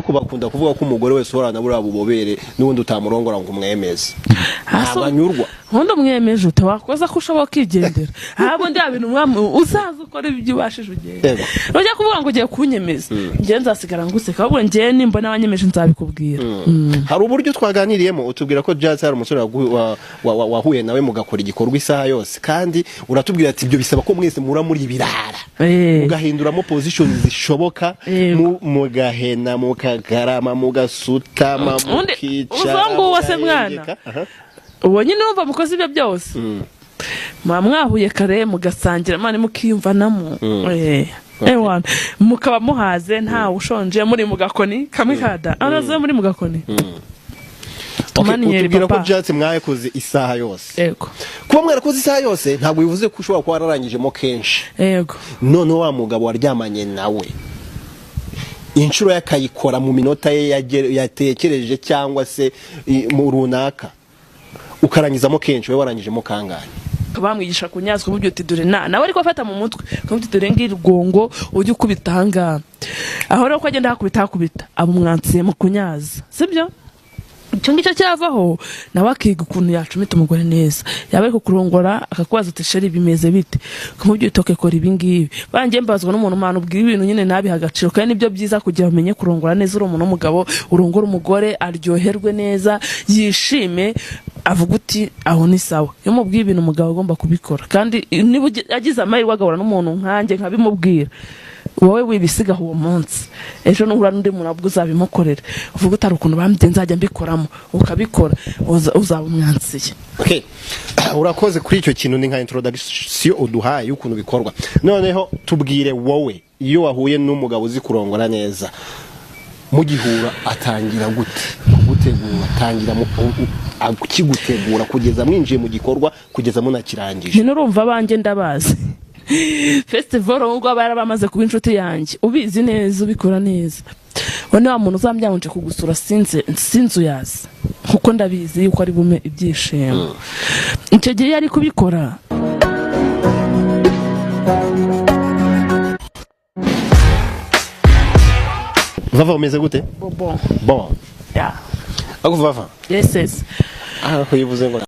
ko bakunda kuvuga ko umugore wese uhorana buriya bubobere n'ubundi utamurongora ngo umwemeze abanyurwa nkundi umwemeje ute wakoza ko ushobora kwigendera ahabo ndi abintu umwami uzaza ukora ibyo ubashije ugenda nujya kuvuga ngo ugiye kunyemeza ngiye nzasigara nguseka ahubwo ngiye nimba n'abanyemeje nzabikubwira. Hari uburyo twaganiriyemo utubwira ko Jazz hari umusore wahuye nawe mugakora igikorwa isaha yose kandi uratubwira ati ibyo bisaba ko mwese mura muri birara ugahinduramo position zishoboka mugahena mukagarama mugasutama mukica uzango wose mwana uwo nyine numva mukoze ibyo byose mwahuye kare mugasangira mane mukiyumvanamo ewana mukaba muhaze nta ushonje muri mugakoni kamwe kada anaze muri mugakoni utubwira ko Jazz mwakoze isaha yose yego kuba mwarakoze isaha yose ntabwo bivuze ko ushobora kuba wararangijemo kenshi yego none wa mugabo waryamanye nawe inshuro yakayikora mu minota ye yatekereje cyangwa se mu runaka ukarangizamo kenshi we warangijemo kangahe bamwigisha kunyazwa buryo uti dore nawe ariko afata mu mutwe kandi dore ngirgongo ujye ukubitanga aho rero ko agenda hakubita abo mwansiye mu kunyaza sibyo icyo ngicyo cyavaho nawe akiga ukuntu yacumita umugore neza yaba ariko kurongora akakubaza ati sheri bimeze bite kumubyo utoke kora ibi ngibi bangiye mbazwa n'umuntu mpano ubwira ibintu nyine nabi hagaciro kandi nibyo byiza kugira umenye kurongora neza uri umuntu w'umugabo urongora umugore aryoherwe neza yishime avuga uti aho ni sawa iyo mubwiye ibintu umugabo agomba kubikora kandi niba agize amahirwe agahura n'umuntu nkanjye nkabimubwira wowe wibisiga uwo munsi ejo nuhura n'undi muntu abwo uzabimukorera uvuga utari ukuntu bambye nzajya mbikoramo ukabikora uzaba umwansiye. Okay, urakoze kuri icyo kintu ni nka introduction uduhaye y'ukuntu bikorwa. Noneho tubwire wowe iyo wahuye n'umugabo uzi kurongora neza mu gihura atangira gute gutegura atangira kigutegura kugeza mwinjiye mu gikorwa kugeza munakirangije. Nurumva banjye ndabazi festival ngo barabamaze kuba inshuti yanjye ubizi neza ubikora neza wane wa muntu uzambyanje kugusura sinzu yaza kuko ndabizi yuko ari bume ibyishimo icyo gihe yari kubikora. Vava umeze gute? Bon Ya. Ako Vava? Yes. Ko yivuze ngo